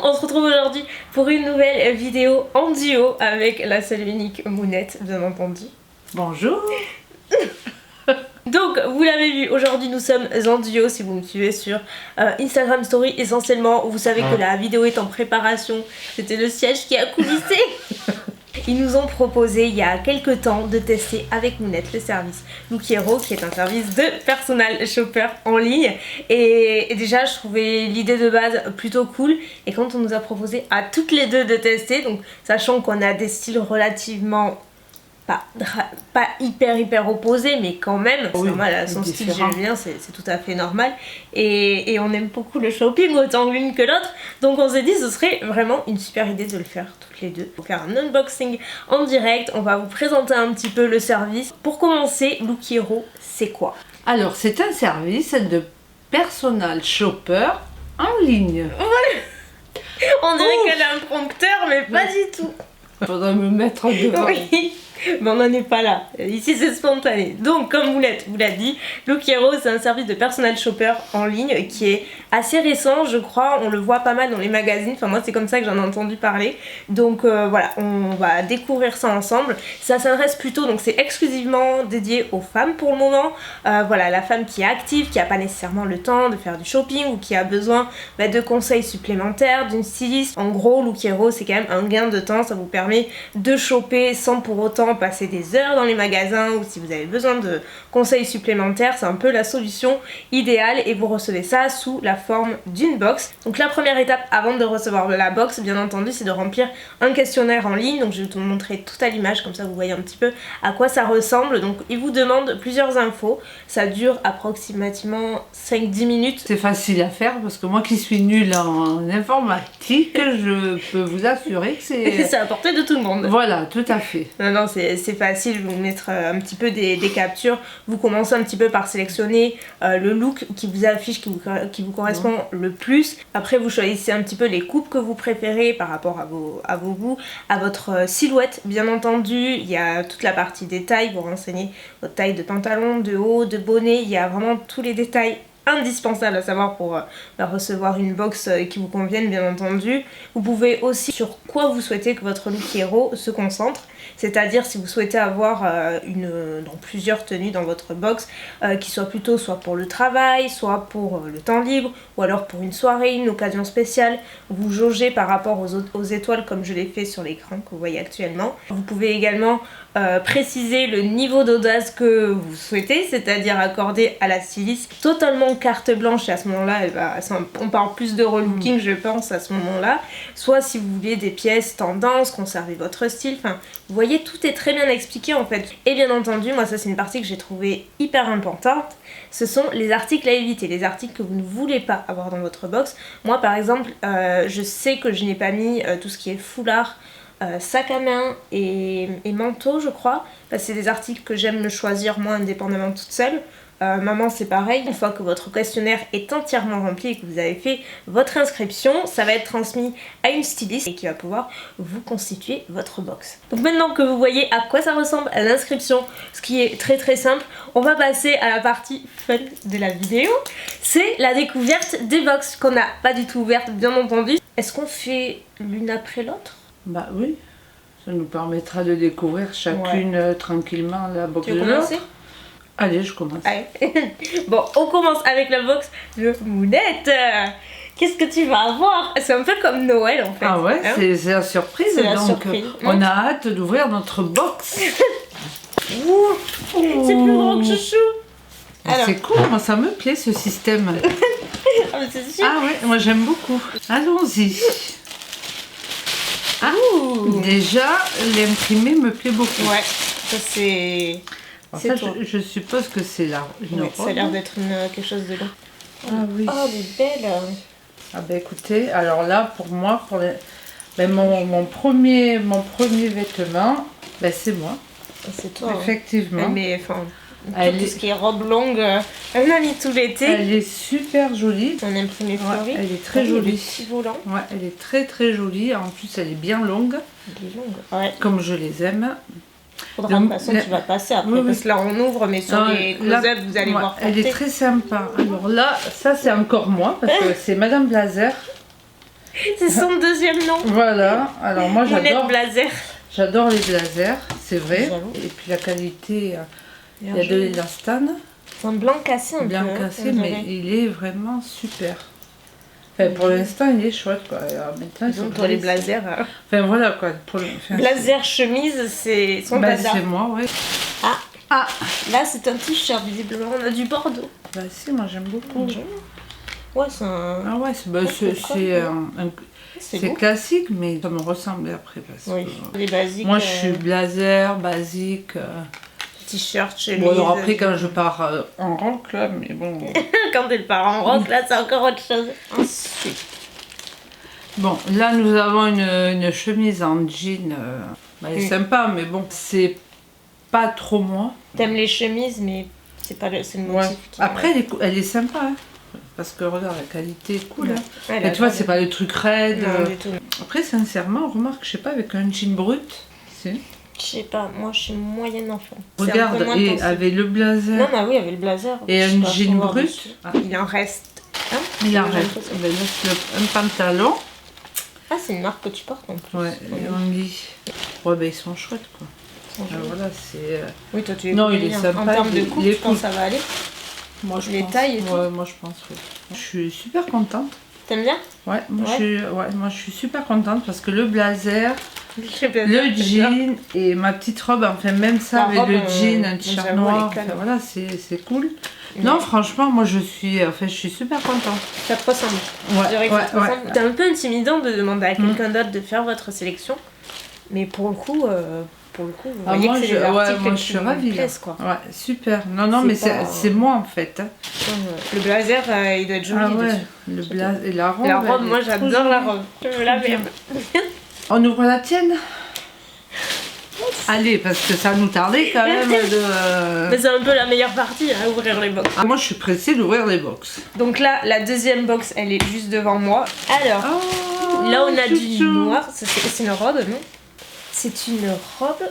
on se retrouve aujourd'hui pour une nouvelle vidéo en duo avec la seule et unique Mounette, bien entendu. Bonjour. Donc vous l'avez vu, aujourd'hui nous sommes en duo. Si vous me suivez sur Instagram Story essentiellement, vous savez que la vidéo est en préparation. C'était le siège qui a coulissé. Ils nous ont proposé il y a quelques temps de tester avec Mounette le service Look Hero, qui est un service de personal shopper en ligne. Et déjà je trouvais l'idée de base plutôt cool. Et quand on nous a proposé à toutes les deux de tester, donc sachant qu'on a des styles relativement pas hyper opposé, mais quand même, oui, moi son style j'aime bien, c'est tout à fait normal, et on aime beaucoup le shopping autant l'une que l'autre, donc on s'est dit ce serait vraiment une super idée de le faire toutes les deux. On va faire un unboxing en direct, on va vous présenter un petit peu le service. Pour commencer, Look Hero, c'est quoi? Alors c'est un service de personal shopper en ligne. On dirait qu'elle a un prompteur, mais pas du tout. Faudrait me mettre devant. Oui. Mais on n'en est pas là, ici c'est spontané. Donc comme Mounette vous l'a dit, Look Hero c'est un service de personal shopper en ligne qui est assez récent, je crois, on le voit pas mal dans les magazines, enfin moi c'est comme ça que j'en ai entendu parler. Donc voilà, on va découvrir ça ensemble. Ça s'adresse plutôt, donc c'est exclusivement dédié aux femmes pour le moment. Voilà, la femme qui est active, qui a pas nécessairement le temps de faire du shopping ou qui a besoin de conseils supplémentaires, d'une styliste. En gros, Look Hero c'est quand même un gain de temps, ça vous permet de shopper sans pour autant passer des heures dans les magasins, ou si vous avez besoin de conseils supplémentaires, c'est un peu la solution idéale, et vous recevez ça sous la forme d'une box. Donc la première étape avant de recevoir la box, bien entendu, c'est de remplir un questionnaire en ligne. Donc je vais vous montrer tout à l'image, comme ça vous voyez un petit peu à quoi ça ressemble. Donc il vous demande plusieurs infos, ça dure approximativement 5-10 minutes. C'est facile à faire parce que moi qui suis nulle en informatique, je peux vous assurer que c'est à la portée de tout le monde. Voilà, tout à fait. Non, c'est facile, je vais vous mettre un petit peu des captures. Vous commencez un petit peu par sélectionner le look qui vous affiche, qui vous correspond le plus. Après vous choisissez un petit peu les coupes que vous préférez par rapport à vos goûts, à votre silhouette bien entendu. Il y a toute la partie détails, vous renseignez votre taille de pantalon, de haut, de bonnet. Il y a vraiment tous les détails indispensable à savoir pour recevoir une box qui vous convienne bien entendu. Vous pouvez aussi sur quoi vous souhaitez que votre Look Hero se concentre, c'est-à-dire si vous souhaitez avoir donc plusieurs tenues dans votre box qui soient plutôt soit pour le travail, soit pour le temps libre, ou alors pour une soirée, une occasion spéciale. Vous jaugez par rapport aux étoiles comme je l'ai fait sur l'écran que vous voyez actuellement. Vous pouvez également préciser le niveau d'audace que vous souhaitez, c'est-à-dire accorder à la styliste totalement carte blanche, et à ce moment-là on parle plus de relooking je pense à ce moment-là. Soit si vous voulez des pièces tendance, conserver votre style, enfin vous voyez, tout est très bien expliqué en fait. Et bien entendu, moi ça c'est une partie que j'ai trouvée hyper importante, ce sont les articles à éviter, les articles que vous ne voulez pas avoir dans votre box. Moi par exemple, je sais que je n'ai pas mis tout ce qui est foulard, sac à main et manteau je crois, parce que c'est des articles que j'aime me choisir moi indépendamment toute seule. Maman c'est pareil, une fois que votre questionnaire est entièrement rempli et que vous avez fait votre inscription, ça va être transmis à une styliste et qui va pouvoir vous constituer votre box. Donc maintenant que vous voyez à quoi ça ressemble à l'inscription, ce qui est très simple, on va passer à la partie fun de la vidéo. C'est la découverte des box qu'on n'a pas du tout ouvertes bien entendu. Est-ce qu'on fait l'une après l'autre? Bah oui, ça nous permettra de découvrir chacune tranquillement la box de l'autre. Allez, je commence. Allez. Bon, on commence avec la box de Mounette. Qu'est-ce que tu vas avoir? C'est un peu comme Noël en fait. Ah ouais, hein, c'est la surprise. C'est la surprise. On a hâte d'ouvrir notre box. C'est plus grand que chouchou. C'est cool, moi ça me plaît ce système. Ah, c'est sûr. Ah ouais, moi j'aime beaucoup. Allons-y. Ah, déjà, l'imprimé me plaît beaucoup. Ouais, ça c'est... Ça, je suppose que c'est là. Ça a l'air d'être quelque chose de long. Ah oui. Oh, elle est belle. Ah ben écoutez, alors là pour moi, mon premier vêtement, ben c'est moi. C'est toi. Effectivement. Hein. Mais enfin, tout ce qui est robe longue, elle a mis tout l'été. Elle est super jolie. On imprimé fleuri. Elle est très jolie. Si volant. Ouais, elle est très jolie. En plus, elle est bien longue. Elle est longue. Ouais. Comme je les aime. Faudra de toute façon tu vas passer après, parce que là on ouvre, mais sur les close-up vous allez voir porter. Elle est très sympa. Alors là, ça c'est encore moi, parce que c'est Madame Blazer. C'est son deuxième nom. Voilà, alors moi Mounette Blazer. j'adore les blazers, c'est vrai. J'avoue. Et puis la qualité, il y a de l'élastane. C'est un blanc cassé un Bien peu. cassé, mais il est vraiment super. Enfin, pour l'instant, il est chouette, quoi. Alors, maintenant, Donc pour les blazers. Enfin, voilà, quoi. Blazer chemise, c'est son dada. C'est moi, oui. Ah, là c'est un t-shirt, visiblement on a du Bordeaux. Bah si, moi j'aime beaucoup. Ouais, c'est un... Ah ouais, c'est beau. classique, mais ça me ressemble après. Parce Oui, que, les basiques. moi, je suis blazer, basique. T-shirt, chemise. Bon, alors après, quand je pars en rock, là, mais bon... Quand elle part en rock, là, c'est encore autre chose. Ensuite. Bon, là, nous avons une chemise en jean. Elle est sympa, mais bon, c'est pas trop moi. T'aimes les chemises, mais c'est pas le, c'est le motif qui... Après, elle est sympa, hein. Parce que regarde, la qualité est cool. Hein. Ouais, et tu vois, c'est pas le truc raide. Non, du tout. Après, sincèrement, remarque, je sais pas, avec un jean brut, c'est... Je sais pas, moi je suis moyenne enfant. Regarde, et avec le blazer. Non, mais oui, avec le blazer. Et un jean brut. Il en reste un. Il en reste. Ben là, un pantalon. Ah, c'est une marque que tu portes en plus. Ouais, et on dit. Ouais, ben ils sont chouettes, quoi. Voilà, c'est. Oui, toi tu es. Non, il est sympa. En termes de coupe, je pense que ça va aller. Moi, je les pense. tailles et tout. Ouais, moi je pense, oui. Je suis super contente. T'aimes bien? Ouais, moi je suis super contente parce que le blazer, le jean et ma petite robe, enfin même ça avec le jean, un t-shirt noir, enfin, voilà, c'est cool. Non, franchement, moi je suis super contente. Ça te ressemble. Ouais. C'est un peu intimidant de demander à quelqu'un d'autre de faire votre sélection, mais pour le coup, vous voyez que c'est des articles je suis ravie. Quoi. Ouais, super. Non, mais c'est moi en fait. Hein. Le blazer, il doit être joli. Ah ouais, dessus. le blazer et la robe. La robe, moi j'adore la robe. Je me la mets. On ouvre la tienne? Allez, parce que ça nous tardait quand même de... Mais c'est un peu la meilleure partie, hein, ouvrir les box. Ah, moi je suis pressée d'ouvrir les box. Donc là, la deuxième box, elle est juste devant moi. Alors, là on a du noir. C'est une robe, non? C'est une robe,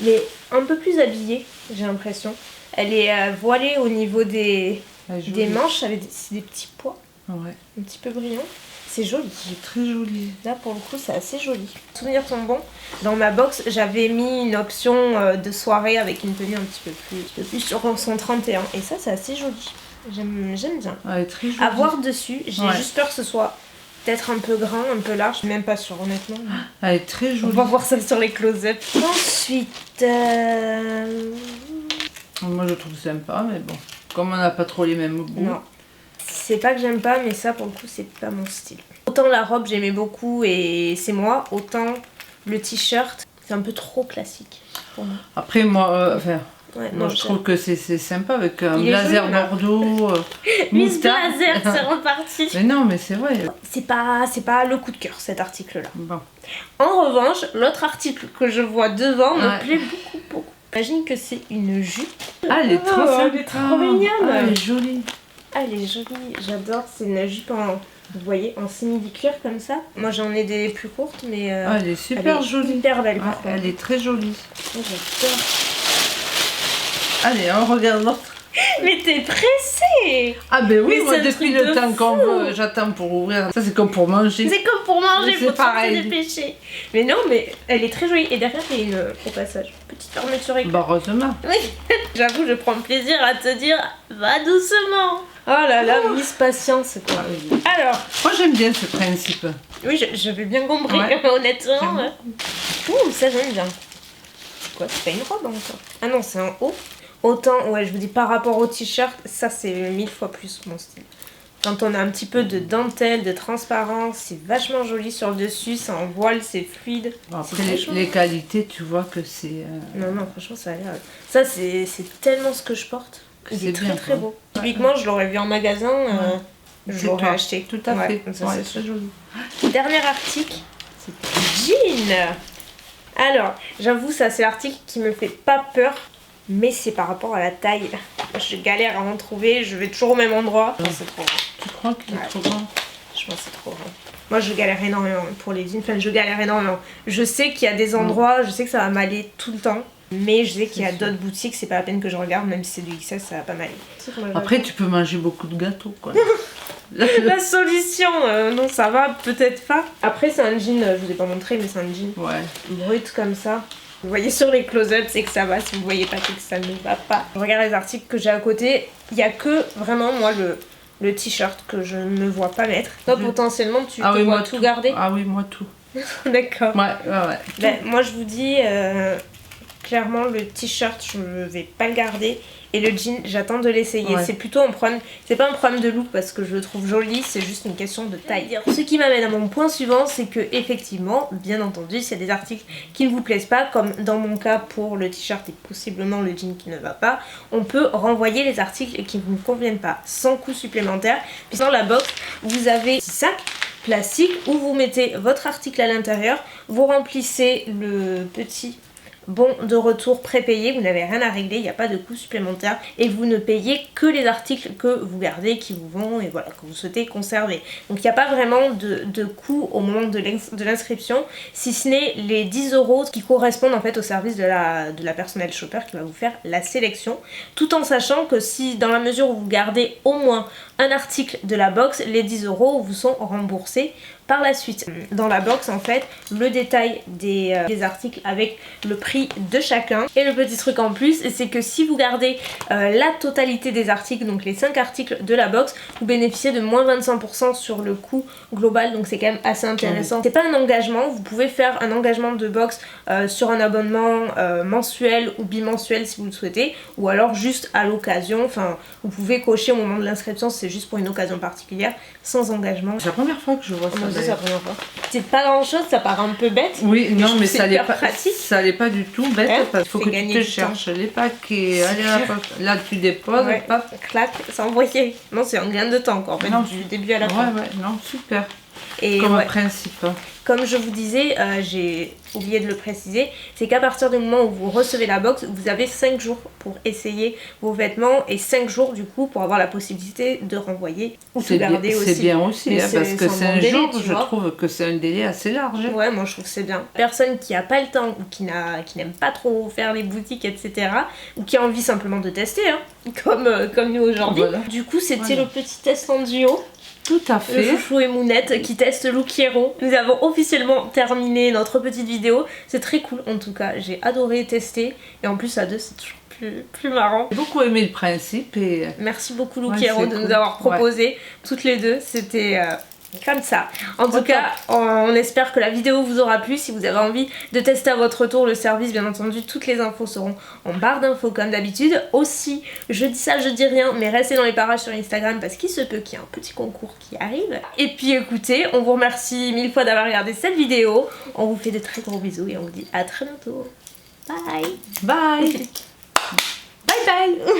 mais un peu plus habillée, j'ai l'impression. Elle est voilée au niveau des manches avec des petits pois. Ouais. Un petit peu brillants. C'est joli. C'est très joli. Là, pour le coup, c'est assez joli. Les souvenirs sont bons. Dans ma box, j'avais mis une option de soirée avec une tenue un petit peu plus sur son 31. Et ça, c'est assez joli. J'aime bien. Elle est très jolie. À voir dessus, j'ai juste peur que ce soit peut-être un peu grand, un peu large. Même pas sûr, honnêtement. Elle est très jolie. On va voir ça sur les close-ups. Ensuite... Moi, je trouve sympa, mais bon. Comme on n'a pas trop les mêmes goûts. Non. C'est pas que j'aime pas, mais ça pour le coup c'est pas mon style. Autant la robe j'aimais beaucoup et c'est moi, autant le t-shirt c'est un peu trop classique pour moi. Après moi, moi je trouve que c'est sympa avec un il blazer Bordeaux. Miss Blazer, c'est reparti. Mais non, mais c'est vrai. C'est pas le coup de cœur cet article là. Bon. En revanche, l'autre article que je vois devant me plaît beaucoup. Imagine que c'est une jupe. Ah, elle est trop sympa. Elle est trop mignonne. Ah, elle est jolie. Ah, elle est jolie, j'adore. C'est une jupe vous voyez, en simili-cuir comme ça. Moi j'en ai des plus courtes, mais elle est super jolie. Hyper belle. Elle est très jolie. Moi j'adore. Allez, on regarde l'autre. Mais t'es pressée! Ah ben oui, mais moi depuis le temps qu'on j'attends pour ouvrir. Ça c'est comme pour manger. C'est comme pour manger, faut pareil. se dépêcher. Mais non, mais elle est très jolie. Et derrière, il y a au passage, petite fermeture éclair. Bah heureusement. Oui, j'avoue, je prends plaisir à te dire, va doucement. Oh là là, Miss Patience quoi. Alors, moi j'aime bien ce principe. Oui, j'avais bien compris, honnêtement. Ouh, ça j'aime bien. C'est quoi? C'est pas une robe encore? Ah non, c'est un haut. Autant, ouais, je vous dis par rapport au t-shirt, ça c'est 1000 fois plus mon style. Quand on a un petit peu de dentelle, de transparence, c'est vachement joli sur le dessus, c'est en voile, c'est fluide. Bon, après les qualités, tu vois que c'est... Non, franchement ça a l'air... Ça c'est tellement ce que je porte. Il est très beau. Typiquement, je l'aurais vu en magasin, je l'aurais acheté. Tout à fait. Ça c'est très joli. Dernier article, c'est jean. Alors, j'avoue, ça c'est l'article qui me fait pas peur. Mais c'est par rapport à la taille. Je galère à en trouver, je vais toujours au même endroit. C'est trop grand. Tu crois qu'il est trop grand? Je pense que c'est trop grand. Moi je galère énormément pour les jeans. Enfin, je galère énormément. Je sais qu'il y a des endroits, je sais que ça va m'aller tout le temps. Mais je sais qu'il y a d'autres boutiques, c'est pas la peine que je regarde, même si c'est du XS, ça va pas m'aller. Après, tu peux manger beaucoup de gâteaux, quoi. la solution. Non, ça va, peut-être pas. Après, c'est un jean, je vous ai pas montré, mais c'est un jean brut comme ça. Vous voyez sur les close-ups, c'est que ça va. Si vous voyez pas, c'est que ça ne va pas. Je regarde les articles que j'ai à côté. Il y a que vraiment, moi, le t-shirt que je ne me vois pas mettre. Toi, potentiellement, tu te vois tout garder. Ah oui, moi tout. D'accord. Ouais. Ben, moi, je vous dis, clairement, le t-shirt, je ne vais pas le garder. Et le jean, j'attends de l'essayer. C'est plutôt un problème, c'est pas un problème de look parce que je le trouve joli, c'est juste une question de taille. Ce qui m'amène à mon point suivant, c'est que effectivement, bien entendu, s'il y a des articles qui ne vous plaisent pas, comme dans mon cas pour le t-shirt et possiblement le jean qui ne va pas, on peut renvoyer les articles qui ne vous conviennent pas sans coût supplémentaire. Puis dans la box, vous avez un petit sac plastique où vous mettez votre article à l'intérieur, vous remplissez le petit bon de retour prépayé, vous n'avez rien à régler, il n'y a pas de coût supplémentaire et vous ne payez que les articles que vous gardez, qui vous vont et voilà, que vous souhaitez conserver. Donc il n'y a pas vraiment de coût au moment de l'inscription, si ce n'est les 10 € qui correspondent en fait au service de la personnel shopper qui va vous faire la sélection, tout en sachant que si dans la mesure où vous gardez au moins un article de la box, les 10 € vous sont remboursés par la suite. Dans la box en fait, le détail des articles avec le prix de chacun. Et le petit truc en plus, c'est que si vous gardez la totalité des articles, donc les 5 articles de la box, vous bénéficiez de moins 25% sur le coût global, donc c'est quand même assez intéressant. C'est pas un engagement, vous pouvez faire un engagement de box sur un abonnement mensuel ou bimensuel si vous le souhaitez, ou alors juste à l'occasion, enfin vous pouvez cocher au moment de l'inscription, c'est juste pour une occasion particulière, sans engagement. C'est la première fois que je vois ça. C'est la première fois. C'est pas grand chose, ça paraît un peu bête. Oui, non, mais ça allait pas pratique. Ça allait pas du tout bête parce qu'il faut que tu te cherches les paquets. Allez, là tu déposes, paf. Clac, c'est envoyé. Non, c'est un gain de temps encore, du début à la fin. Ouais, non, super. Et comme principe. Comme je vous disais, j'ai oublié de le préciser, c'est qu'à partir du moment où vous recevez la box, vous avez 5 jours pour essayer vos vêtements et 5 jours du coup pour avoir la possibilité de renvoyer ou de garder aussi. C'est bien aussi, parce que 5 jours, je trouve que c'est un délai assez large. Ouais, moi je trouve que c'est bien. Personne qui a pas le temps ou qui n'aime pas trop faire les boutiques, etc. ou qui a envie simplement de tester, comme nous aujourd'hui. Voilà. Du coup, c'était le petit test en duo. Tout à fait. Le chouchou et Mounette qui testent Look Hero. Nous avons officiellement terminé notre petite vidéo. C'est très cool en tout cas. J'ai adoré tester. Et en plus à deux c'est toujours plus marrant. J'ai beaucoup aimé le principe. Et merci beaucoup Look Hero de nous avoir proposé toutes les deux. C'était... comme ça. En tout cas, on espère que la vidéo vous aura plu. Si vous avez envie de tester à votre tour le service, bien entendu, toutes les infos seront en barre d'infos comme d'habitude. Aussi, je dis ça, je dis rien, mais restez dans les parages sur Instagram parce qu'il se peut qu'il y ait un petit concours qui arrive. Et puis écoutez, on vous remercie 1000 fois d'avoir regardé cette vidéo. On vous fait de très gros bisous et on vous dit à très bientôt. Bye. Bye. Bye bye.